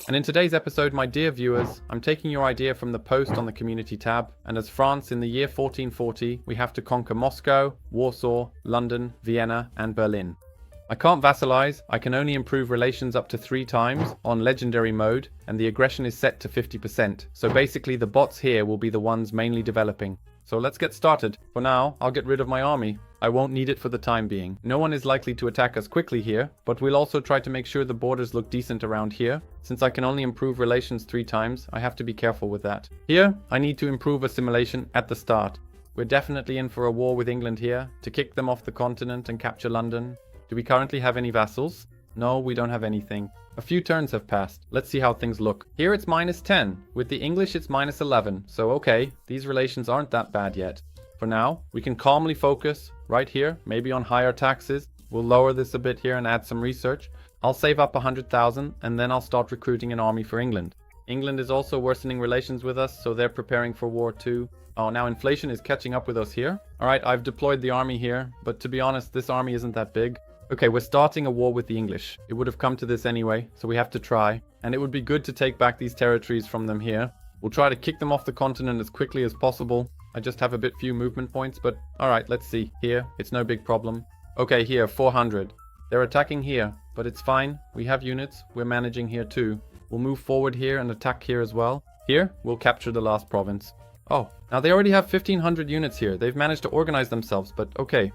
And in today's episode, my dear viewers, I'm taking your idea from the post on the community tab, and as France in the year 1440, we have to conquer Moscow, Warsaw, London, Vienna, and Berlin. I can't vassalize, I can only improve relations up to 3 times on legendary mode, and the aggression is set to 50%, so basically the bots here will be the ones mainly developing. So let's get started. For now, I'll get rid of my army. I won't need it for the time being. No one is likely to attack us quickly here, but we'll also try to make sure the borders look decent around here. Since I can only improve relations 3 times, I have to be careful with that. Here, I need to improve assimilation at the start. We're definitely in for a war with England here, to kick them off the continent and capture London. Do we currently have any vassals? No, we don't have anything. A few turns have passed. Let's see how things look. Here it's -10. With the English it's -11. So okay, these relations aren't that bad yet. For now, we can calmly focus right here, maybe on higher taxes. We'll lower this a bit here and add some research. I'll save up 100,000 and then I'll start recruiting an army for England. England is also worsening relations with us, so they're preparing for war too. Oh, now inflation is catching up with us here. Alright, I've deployed the army here, but to be honest, this army isn't that big. Okay, we're starting a war with the English. It would have come to this anyway, so we have to try. And it would be good to take back these territories from them here. We'll try to kick them off the continent as quickly as possible. I just have a bit few movement points, but alright, let's see. Here, it's no big problem. Okay, here, 400. They're attacking here, but it's fine. We have units. We're managing here too. We'll move forward here and attack here as well. Here, we'll capture the last province. Oh, now they already have 1,500 units here. They've managed to organize themselves, but okay.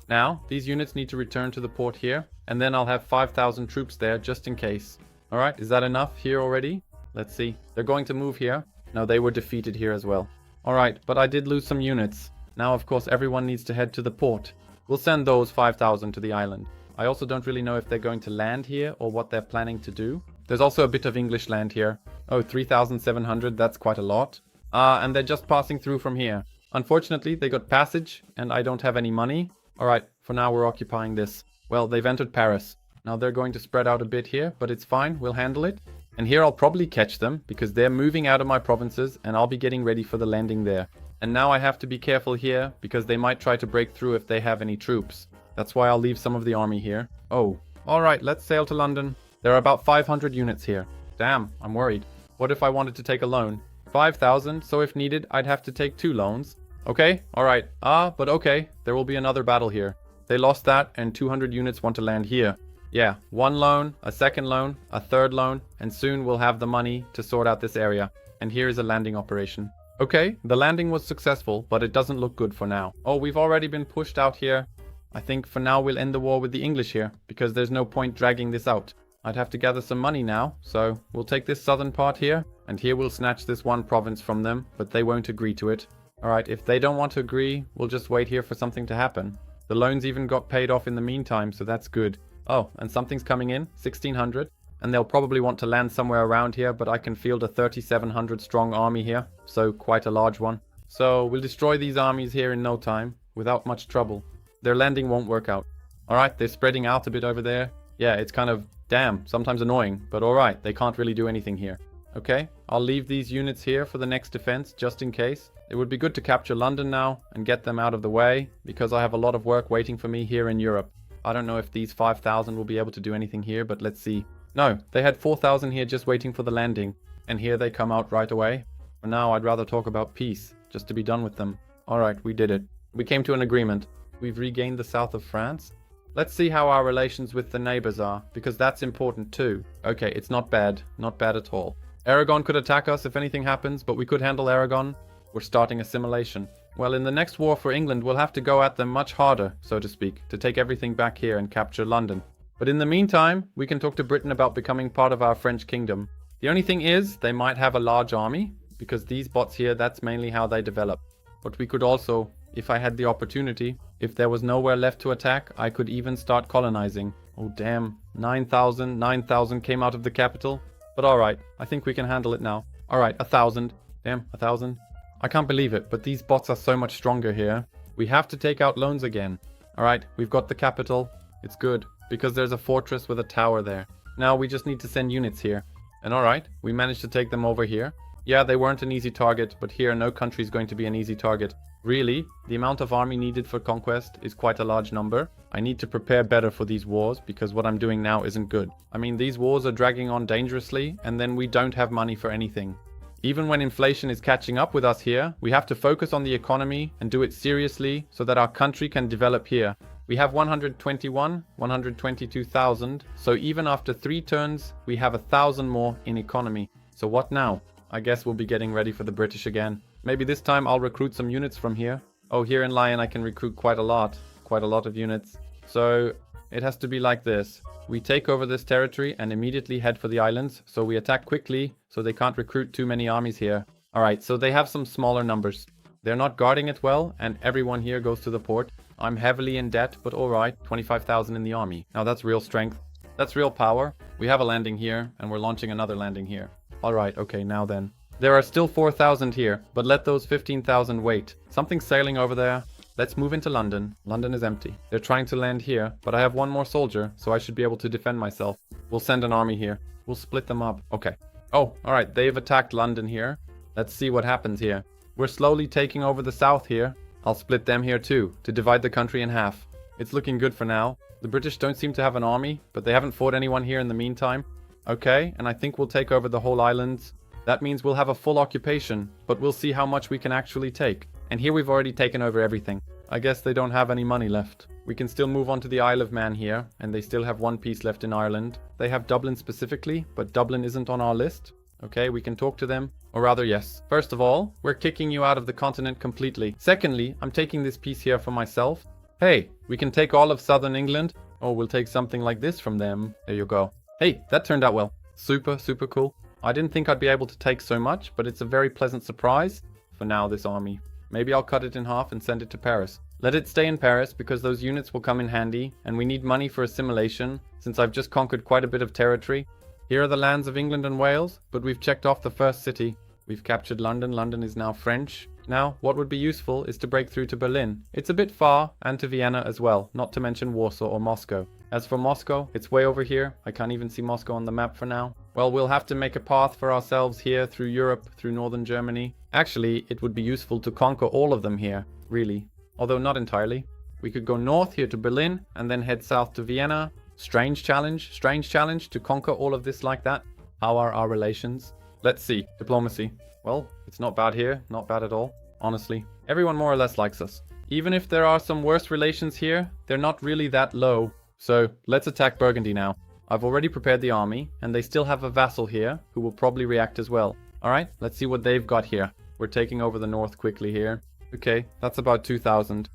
Now, these units need to return to the port here, and then I'll have 5,000 troops there just in case. Alright, is that enough here already? Let's see. They're going to move here. No, they were defeated here as well. Alright, but I did lose some units. Now, of course, everyone needs to head to the port. We'll send those 5,000 to the island. I also don't really know if they're going to land here or what they're planning to do. There's also a bit of English land here. Oh, 3,700, that's quite a lot. And they're just passing through from here. Unfortunately, they got passage, and I don't have any money. Alright, for now we're occupying this. Well, they've entered Paris. Now they're going to spread out a bit here, but it's fine, we'll handle it. And here I'll probably catch them, because they're moving out of my provinces, and I'll be getting ready for the landing there. And now I have to be careful here, because they might try to break through if they have any troops. That's why I'll leave some of the army here. Oh, alright, let's sail to London. There are about 500 units here. Damn, I'm worried. What if I wanted to take a loan? 5,000, so if needed, I'd have to take 2 loans. Okay, alright. But okay, there will be another battle here. They lost that, and 200 units want to land here. Yeah, 1 loan, a 2nd loan, a 3rd loan, and soon we'll have the money to sort out this area. And here is a landing operation. Okay, the landing was successful, but it doesn't look good for now. Oh, we've already been pushed out here. I think for now we'll end the war with the English here, because there's no point dragging this out. I'd have to gather some money now, so we'll take this southern part here, and here we'll snatch this 1 province from them, but they won't agree to it. Alright, if they don't want to agree, we'll just wait here for something to happen. The loans even got paid off in the meantime, so that's good. Oh, and something's coming in, 1,600. And they'll probably want to land somewhere around here, but I can field a 3,700 strong army here, so quite a large one. So we'll destroy these armies here in no time, without much trouble. Their landing won't work out. Alright, they're spreading out a bit over there. Yeah, it's kind of, damn, sometimes annoying, but alright, they can't really do anything here. Okay, I'll leave these units here for the next defense, just in case. It would be good to capture London now and get them out of the way, because I have a lot of work waiting for me here in Europe. I don't know if these 5,000 will be able to do anything here, but let's see. No, they had 4,000 here just waiting for the landing, and here they come out right away. For now, I'd rather talk about peace, just to be done with them. Alright, we did it. We came to an agreement. We've regained the south of France. Let's see how our relations with the neighbors are, because that's important too. Okay, it's not bad at all. Aragon could attack us if anything happens, but we could handle Aragon. We're starting assimilation. Well, in the next war for England, we'll have to go at them much harder, so to speak, to take everything back here and capture London. But in the meantime, we can talk to Britain about becoming part of our French kingdom. The only thing is, they might have a large army, because these bots here, that's mainly how they develop. But we could also, if I had the opportunity, if there was nowhere left to attack, I could even start colonizing. Oh damn, 9,000 came out of the capital. But alright, I think we can handle it now. Alright, 1,000. Damn, 1,000. I can't believe it, but these bots are so much stronger here. We have to take out loans again. Alright, we've got the capital. It's good, because there's a fortress with a tower there. Now we just need to send units here. And alright, we managed to take them over here. Yeah, they weren't an easy target, but here no country is going to be an easy target. Really, the amount of army needed for conquest is quite a large number. I need to prepare better for these wars because what I'm doing now isn't good. I mean, these wars are dragging on dangerously and then we don't have money for anything. Even when inflation is catching up with us here, we have to focus on the economy and do it seriously so that our country can develop here. We have 122,000, so even after 3 turns, we have 1,000 more in economy. So what now? I guess we'll be getting ready for the British again. Maybe this time I'll recruit some units from here. Oh, here in Lyon I can recruit quite a lot of units. So it has to be like this. We take over this territory and immediately head for the islands, so we attack quickly so they can't recruit too many armies here. Alright, so they have some smaller numbers. They're not guarding it well and everyone here goes to the port. I'm heavily in debt, but alright, 25,000 in the army. Now that's real strength. That's real power. We have a landing here and we're launching another landing here. Alright, okay, now then. There are still 4,000 here, but let those 15,000 wait. Something's sailing over there. Let's move into London. London is empty. They're trying to land here, but I have one more soldier, so I should be able to defend myself. We'll send an army here. We'll split them up. Okay. Oh, alright, they've attacked London here. Let's see what happens here. We're slowly taking over the south here. I'll split them here too, to divide the country in half. It's looking good for now. The British don't seem to have an army, but they haven't fought anyone here in the meantime. Okay, and I think we'll take over the whole islands. That means we'll have a full occupation, but we'll see how much we can actually take. And here we've already taken over everything. I guess they don't have any money left. We can still move on to the Isle of Man here, and they still have one piece left in Ireland. They have Dublin specifically, but Dublin isn't on our list. Okay, we can talk to them. Or rather, yes. First of all, we're kicking you out of the continent completely. Secondly, I'm taking this piece here for myself. Hey, we can take all of southern England. Oh, we'll take something like this from them. There you go. Hey, that turned out well. Super, super cool. I didn't think I'd be able to take so much, but it's a very pleasant surprise for now, this army. Maybe I'll cut it in half and send it to Paris. Let it stay in Paris because those units will come in handy, and we need money for assimilation since I've just conquered quite a bit of territory. Here are the lands of England and Wales, but we've checked off the first city. We've captured London. London is now French. Now, what would be useful is to break through to Berlin. It's a bit far, and to Vienna as well, not to mention Warsaw or Moscow. As for Moscow, it's way over here. I can't even see Moscow on the map for now. Well, we'll have to make a path for ourselves here through Europe, through northern Germany. Actually, it would be useful to conquer all of them here, really. Although not entirely. We could go north here to Berlin, and then head south to Vienna. Strange challenge to conquer all of this like that. How are our relations? Let's see. Diplomacy. Well, it's not bad here, not bad at all, honestly. Everyone more or less likes us. Even if there are some worse relations here, they're not really that low. So, let's attack Burgundy now. I've already prepared the army, and they still have a vassal here, who will probably react as well. Alright, let's see what they've got here. We're taking over the north quickly here. Okay, that's about 2,000.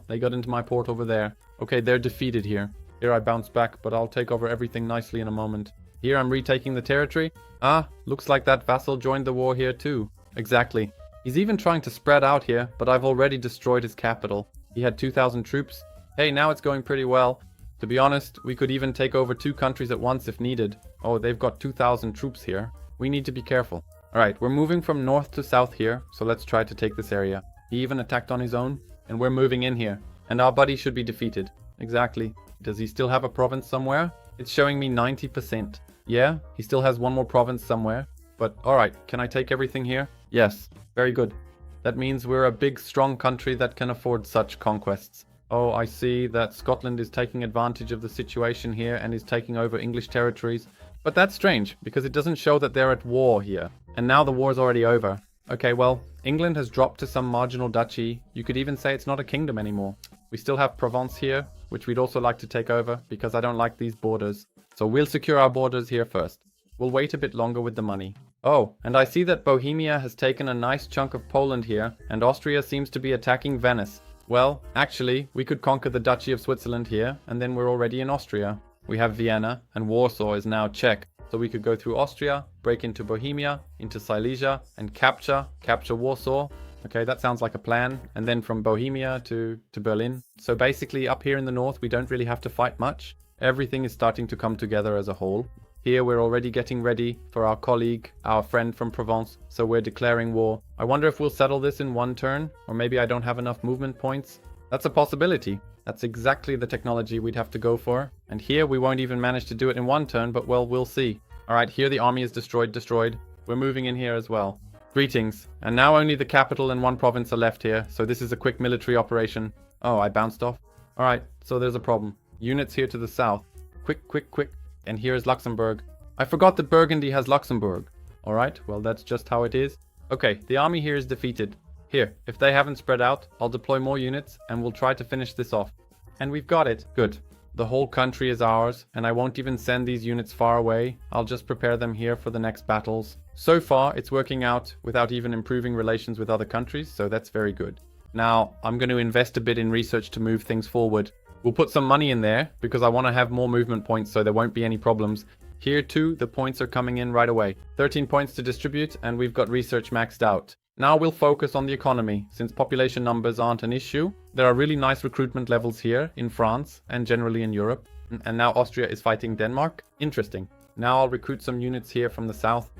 They got into my port over there. Okay, they're defeated here. Here I bounce back, but I'll take over everything nicely in a moment. Here I'm retaking the territory. Looks like that vassal joined the war here too. Exactly. He's even trying to spread out here, but I've already destroyed his capital. He had 2,000 troops. Hey, now it's going pretty well. To be honest, we could even take over 2 countries at once if needed. Oh, they've got 2,000 troops here. We need to be careful. Alright, we're moving from north to south here, so let's try to take this area. He even attacked on his own, and we're moving in here. And our buddy should be defeated. Exactly. Does he still have a province somewhere? It's showing me 90%. Yeah, he still has one more province somewhere. But alright, can I take everything here? Yes, very good. That means we're a big, strong country that can afford such conquests. Oh, I see that Scotland is taking advantage of the situation here and is taking over English territories. But that's strange, because it doesn't show that they're at war here. And now the war's already over. Okay, well, England has dropped to some marginal duchy. You could even say it's not a kingdom anymore. We still have Provence here, which we'd also like to take over, because I don't like these borders. So we'll secure our borders here first. We'll wait a bit longer with the money. Oh, and I see that Bohemia has taken a nice chunk of Poland here, and Austria seems to be attacking Venice. Well, actually, we could conquer the Duchy of Switzerland here, and then we're already in Austria. We have Vienna, and Warsaw is now Czech. So we could go through Austria, break into Bohemia, into Silesia, and capture Warsaw. Okay, that sounds like a plan. And then from Bohemia to Berlin. So basically up here in the north, we don't really have to fight much. Everything is starting to come together as a whole. Here we're already getting ready for our colleague, our friend from Provence, so we're declaring war. I wonder if we'll settle this in one turn, or maybe I don't have enough movement points. That's a possibility. That's exactly the technology we'd have to go for. And here we won't even manage to do it in one turn, but well, we'll see. Alright, here the army is destroyed. We're moving in here as well. Greetings. And now only the capital and one province are left here, so this is a quick military operation. Oh, I bounced off. Alright, so there's a problem. Units here to the south. Quick, quick, quick. And here is Luxembourg. I forgot that Burgundy has Luxembourg. Alright, well that's just how it is. Okay, the army here is defeated. Here, if they haven't spread out, I'll deploy more units and we'll try to finish this off. And we've got it. Good. The whole country is ours, and I won't even send these units far away. I'll just prepare them here for the next battles. So far, it's working out without even improving relations with other countries, so that's very good. Now, I'm going to invest a bit in research to move things forward. We'll put some money in there, because I want to have more movement points so there won't be any problems. Here too, the points are coming in right away. 13 points to distribute, and we've got research maxed out. Now we'll focus on the economy. Since population numbers aren't an issue, there are really nice recruitment levels here in France and generally in Europe. And now Austria is fighting Denmark. Interesting. Now I'll recruit some units here from the south.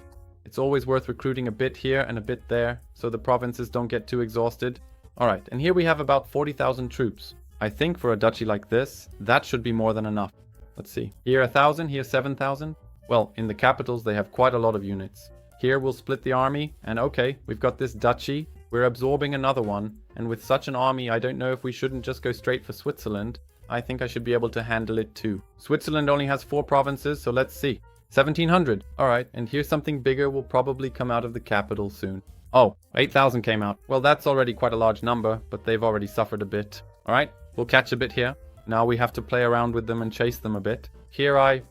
It's always worth recruiting a bit here and a bit there, so the provinces don't get too exhausted. Alright, and here we have about 40,000 troops. I think for a duchy like this, that should be more than enough. Let's see. Here 1,000, here 7,000. Well, in the capitals they have quite a lot of units. Here we'll split the army, and okay, we've got this duchy. We're absorbing another one, and with such an army I don't know if we shouldn't just go straight for Switzerland. I think I should be able to handle it too. Switzerland only has 4 provinces, so let's see. 1,700. Alright, and here's something bigger will probably come out of the capital soon. Oh, 8,000 came out. Well, that's already quite a large number, but they've already suffered a bit. Alright, we'll catch a bit here. Now we have to play around with them and chase them a bit. Here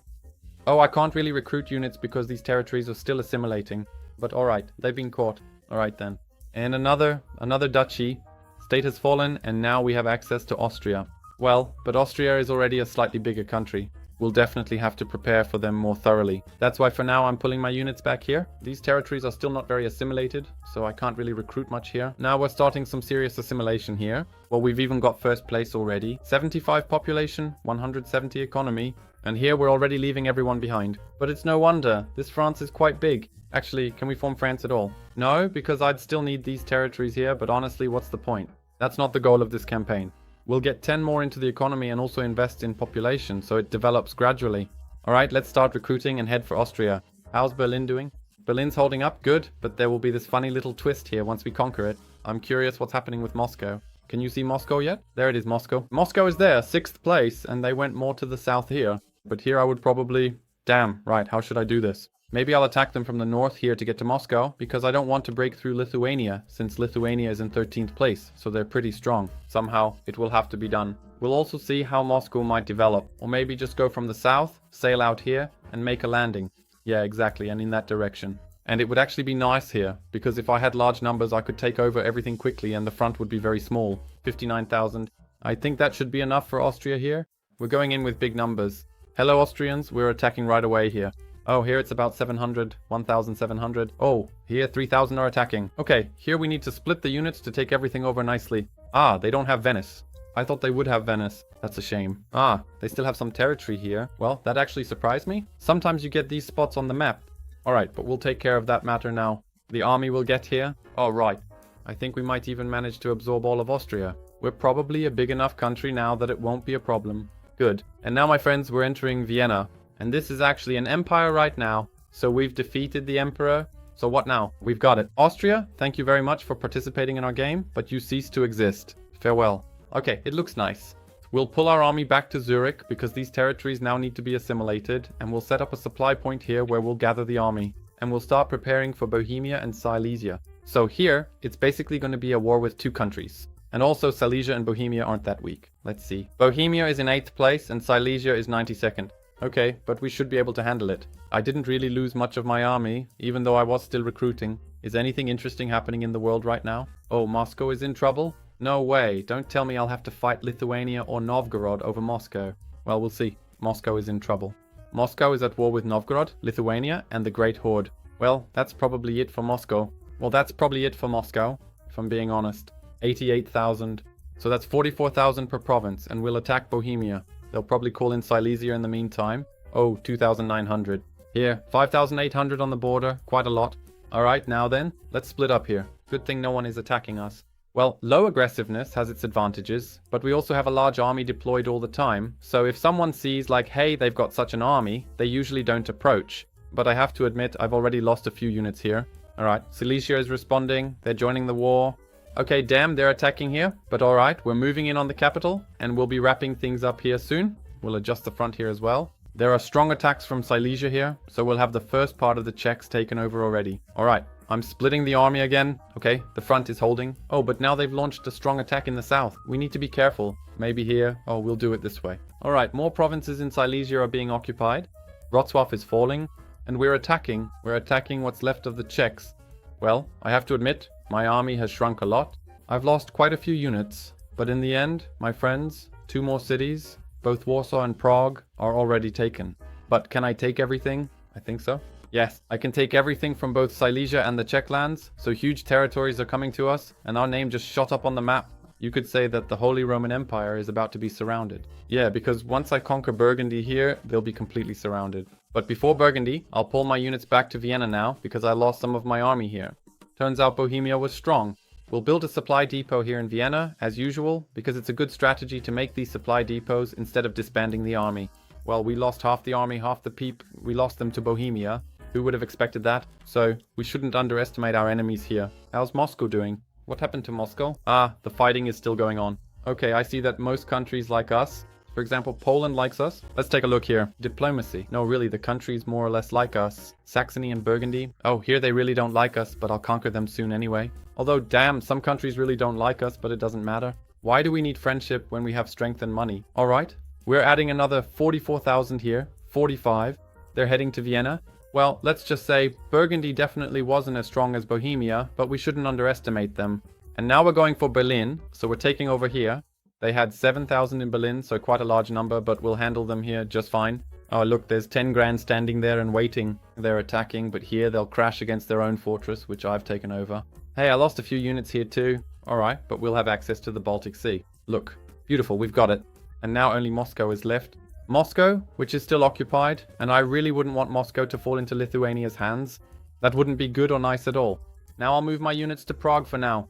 Oh, I can't really recruit units because these territories are still assimilating. But alright, they've been caught. Alright then. And another duchy. State has fallen, and now we have access to Austria. Well, but Austria is already a slightly bigger country. We'll definitely have to prepare for them more thoroughly. That's why for now I'm pulling my units back here. These territories are still not very assimilated, so I can't really recruit much here. Now we're starting some serious assimilation here. Well, we've even got first place already. 75 population, 170 economy. And here we're already leaving everyone behind. But it's no wonder. This France is quite big. Actually, can we form France at all? No, because I'd still need these territories here, but honestly, what's the point? That's not the goal of this campaign. We'll get 10 more into the economy and also invest in population, so it develops gradually. Alright, let's start recruiting and head for Austria. How's Berlin doing? Berlin's holding up, good, but there will be this funny little twist here once we conquer it. I'm curious what's happening with Moscow. Can you see Moscow yet? There it is, Moscow. Moscow is there, 6th place, and they went more to the south here. But here I would probably... Damn, right, how should I do this? Maybe I'll attack them from the north here to get to Moscow, because I don't want to break through Lithuania, since Lithuania is in 13th place, so they're pretty strong. Somehow, it will have to be done. We'll also see how Moscow might develop, or maybe just go from the south, sail out here, and make a landing. Yeah, exactly, and in that direction. And it would actually be nice here, because if I had large numbers I could take over everything quickly and the front would be very small. 59,000. I think that should be enough for Austria here. We're going in with big numbers. Hello Austrians, we're attacking right away here. Oh, here it's about 700, 1,700. Oh, here 3,000 are attacking. Okay, here we need to split the units to take everything over nicely. Ah, they don't have Venice. I thought they would have Venice. That's a shame. Ah, they still have some territory here. Well, that actually surprised me. Sometimes you get these spots on the map. Alright, but we'll take care of that matter now. The army will get here. Oh, right. I think we might even manage to absorb all of Austria. We're probably a big enough country now that it won't be a problem. Good. And now, my friends, we're entering Vienna. And this is actually an empire right now. So we've defeated the emperor. So what now? We've got it. Austria, thank you very much for participating in our game, but you cease to exist. Farewell. Okay, it looks nice. We'll pull our army back to Zurich because these territories now need to be assimilated, and we'll set up a supply point here where we'll gather the army. And we'll start preparing for Bohemia and Silesia. So here, it's basically going to be a war with 2 countries. And also Silesia and Bohemia aren't that weak. Let's see. Bohemia is in 8th place and Silesia is 92nd. Okay, but we should be able to handle it. I didn't really lose much of my army, even though I was still recruiting. Is anything interesting happening in the world right now? Oh, Moscow is in trouble? No way, don't tell me I'll have to fight Lithuania or Novgorod over Moscow. Well, we'll see. Moscow is in trouble. Moscow is at war with Novgorod, Lithuania, and the Great Horde. Well, that's probably it for Moscow. If I'm being honest. 88,000. So that's 44,000 per province, and we'll attack Bohemia. They'll probably call in Silesia in the meantime. Oh, 2,900. Here, 5,800 on the border. Quite a lot. Alright, now then, let's split up here. Good thing no one is attacking us. Well, low aggressiveness has its advantages, but we also have a large army deployed all the time. So if someone sees like, hey, they've got such an army, they usually don't approach. But I have to admit, I've already lost a few units here. Alright, Silesia is responding. They're joining the war. Okay, damn, they're attacking here. But alright, we're moving in on the capital, and we'll be wrapping things up here soon. We'll adjust the front here as well. There are strong attacks from Silesia here, so we'll have the first part of the Czechs taken over already. Alright, I'm splitting the army again. Okay, the front is holding. Oh, but now they've launched a strong attack in the south. We need to be careful. Maybe here. Oh, we'll do it this way. Alright, more provinces in Silesia are being occupied. Wrocław is falling, and we're attacking. We're attacking what's left of the Czechs. Well, I have to admit, my army has shrunk a lot. I've lost quite a few units, but in the end, my friends, 2 more cities, both Warsaw and Prague, are already taken. But can I take everything? I think so. Yes, I can take everything from both Silesia and the Czech lands, so huge territories are coming to us, and our name just shot up on the map. You could say that the Holy Roman Empire is about to be surrounded. Yeah, because once I conquer Burgundy here, they'll be completely surrounded. But before Burgundy, I'll pull my units back to Vienna now, because I lost some of my army here. Turns out Bohemia was strong. We'll build a supply depot here in Vienna, as usual, because it's a good strategy to make these supply depots instead of disbanding the army. Well, we lost half the army, half the we lost them to Bohemia. Who would have expected that? So, we shouldn't underestimate our enemies here. How's Moscow doing? What happened to Moscow? Ah, the fighting is still going on. Okay, I see that most countries like us. For example, Poland likes us. Let's take a look here. Diplomacy. No, really, the countries more or less like us. Saxony and Burgundy. Oh, here they really don't like us, but I'll conquer them soon anyway. Although, damn, some countries really don't like us, but it doesn't matter. Why do we need friendship when we have strength and money? Alright, we're adding another 44,000 here. 45. They're heading to Vienna. Well, let's just say Burgundy definitely wasn't as strong as Bohemia, but we shouldn't underestimate them. And now we're going for Berlin, so we're taking over here. They had 7,000 in Berlin, so quite a large number, but we'll handle them here just fine. Oh, look, there's 10 grand standing there and waiting. They're attacking, but here they'll crash against their own fortress, which I've taken over. Hey, I lost a few units here too. Alright, but we'll have access to the Baltic Sea. Look, beautiful, we've got it. And now only Moscow is left. Moscow, which is still occupied, and I really wouldn't want Moscow to fall into Lithuania's hands. That wouldn't be good or nice at all. Now I'll move my units to Prague for now.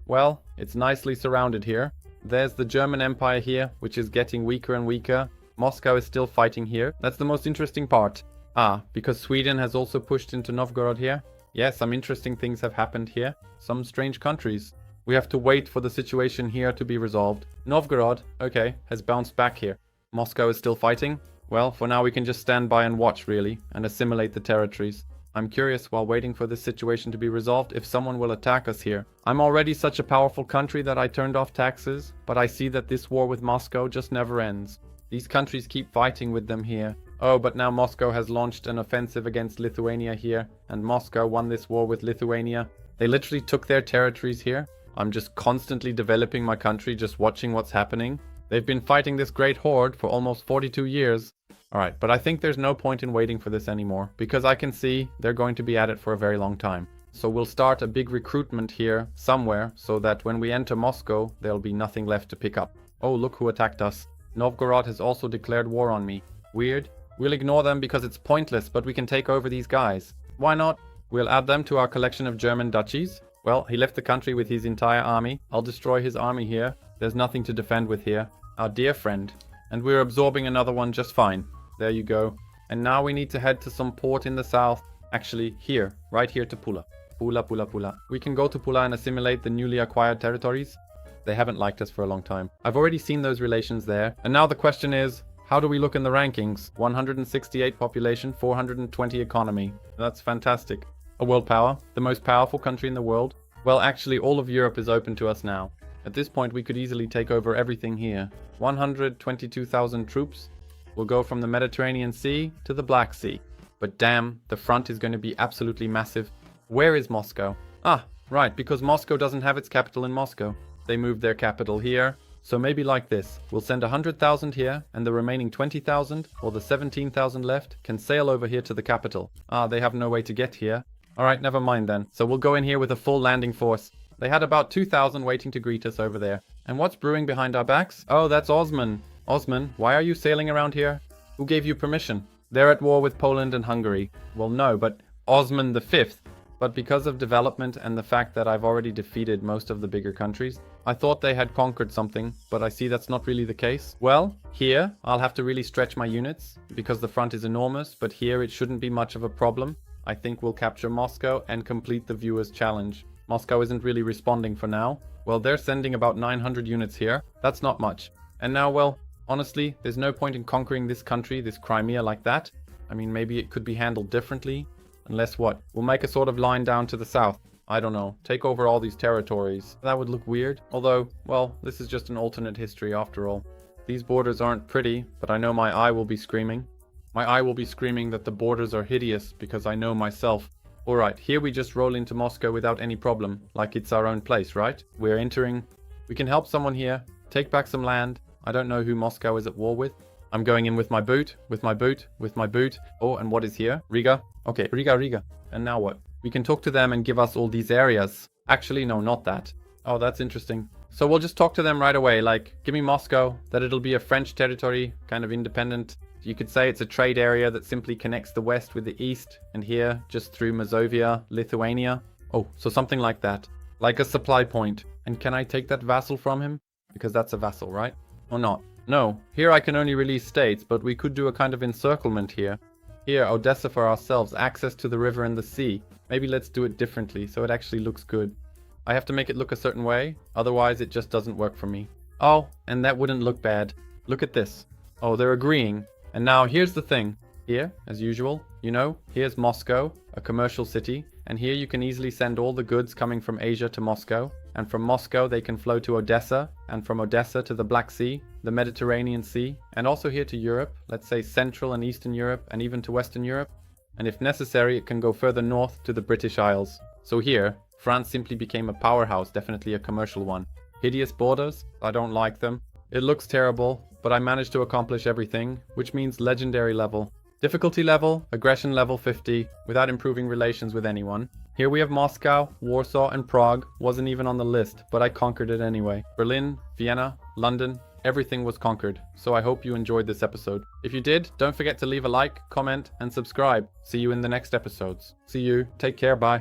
Well, it's nicely surrounded here. There's the German Empire here, which is getting weaker and weaker. Moscow is still fighting here. That's the most interesting part. Ah, because Sweden has also pushed into Novgorod here. Yeah, some interesting things have happened here. Some strange countries. We have to wait for the situation here to be resolved. Novgorod, okay, has bounced back here. Moscow is still fighting. Well, for now we can just stand by and watch, really, and assimilate the territories. I'm curious, while waiting for this situation to be resolved, if someone will attack us here. I'm already such a powerful country that I turned off taxes, but I see that this war with Moscow just never ends. These countries keep fighting with them here. Oh, but now Moscow has launched an offensive against Lithuania here, and Moscow won this war with Lithuania. They literally took their territories here. I'm just constantly developing my country, just watching what's happening. They've been fighting this great horde for almost 42 years. Alright, but I think there's no point in waiting for this anymore, because I can see they're going to be at it for a very long time. So we'll start a big recruitment here, somewhere, so that when we enter Moscow, there'll be nothing left to pick up. Oh, look who attacked us. Novgorod has also declared war on me. Weird. We'll ignore them because it's pointless, but we can take over these guys. Why not? We'll add them to our collection of German duchies. Well, he left the country with his entire army. I'll destroy his army here. There's nothing to defend with here. Our dear friend. And we're absorbing another one just fine. There you go. And now we need to head to some port in the south. Actually, here. Right here to Pula. Pula. We can go to Pula and assimilate the newly acquired territories. They haven't liked us for a long time. I've already seen those relations there. And now the question is, how do we look in the rankings? 168 population, 420 economy. That's fantastic. A world power. The most powerful country in the world. Well, actually, all of Europe is open to us now. At this point, we could easily take over everything here. 122,000 troops. We'll go from the Mediterranean Sea to the Black Sea. But damn, the front is going to be absolutely massive. Where is Moscow? Ah, right, because Moscow doesn't have its capital in Moscow. They moved their capital here. So maybe like this. We'll send 100,000 here, and the remaining 20,000, or the 17,000 left, can sail over here to the capital. Ah, they have no way to get here. Alright, never mind then. So we'll go in here with a full landing force. They had about 2,000 waiting to greet us over there. And what's brewing behind our backs? Oh, that's Osman. Osman, why are you sailing around here? Who gave you permission? They're at war with Poland and Hungary. Well, no, but Osman V. But because of development and the fact that I've already defeated most of the bigger countries, I thought they had conquered something, but I see that's not really the case. Well, here, I'll have to really stretch my units, because the front is enormous, but here it shouldn't be much of a problem. I think we'll capture Moscow and complete the viewer's challenge. Moscow isn't really responding for now. Well, they're sending about 900 units here. That's not much. And now, well, honestly, there's no point in conquering this country, this Crimea, like that. I mean, maybe it could be handled differently. Unless what? We'll make a sort of line down to the south. I don't know. Take over all these territories. That would look weird. Although, well, this is just an alternate history after all. These borders aren't pretty, but I know my eye will be screaming. My eye will be screaming that the borders are hideous because I know myself. Alright, here we just roll into Moscow without any problem, like it's our own place, right? We're entering. We can help someone here, take back some land. I don't know who Moscow is at war with. I'm going in with my boot, with my boot, with my boot. Oh, and what is here? Riga? Okay, Riga. And now what? We can talk to them and give us all these areas. Actually, no, not that. Oh, that's interesting. So we'll just talk to them right away, like, give me Moscow, that it'll be a French territory, kind of independent. You could say it's a trade area that simply connects the west with the east, and here, just through Mazovia, Lithuania. Oh, so something like that. Like a supply point. And can I take that vassal from him? Because that's a vassal, right? Or not? No. Here I can only release states, but we could do a kind of encirclement here. Here, Odessa for ourselves, access to the river and the sea. Maybe let's do it differently, so it actually looks good. I have to make it look a certain way, otherwise it just doesn't work for me. Oh, and that wouldn't look bad. Look at this. Oh, they're agreeing. And now here's the thing. Here, as usual, you know, here's Moscow, a commercial city, and here you can easily send all the goods coming from Asia to Moscow, and from Moscow they can flow to Odessa, and from Odessa to the Black Sea, the Mediterranean Sea, and also here to Europe, let's say Central and Eastern Europe, and even to Western Europe. And if necessary, it can go further north to the British Isles. So here, France simply became a powerhouse, definitely a commercial one. Hideous borders? I don't like them. It looks terrible, but I managed to accomplish everything, which means legendary level. Difficulty level, aggression level 50, without improving relations with anyone. Here we have Moscow, Warsaw, and Prague. Wasn't even on the list, but I conquered it anyway. Berlin, Vienna, London, everything was conquered. So I hope you enjoyed this episode. If you did, don't forget to leave a like, comment, and subscribe. See you in the next episodes. See you. Take care. Bye.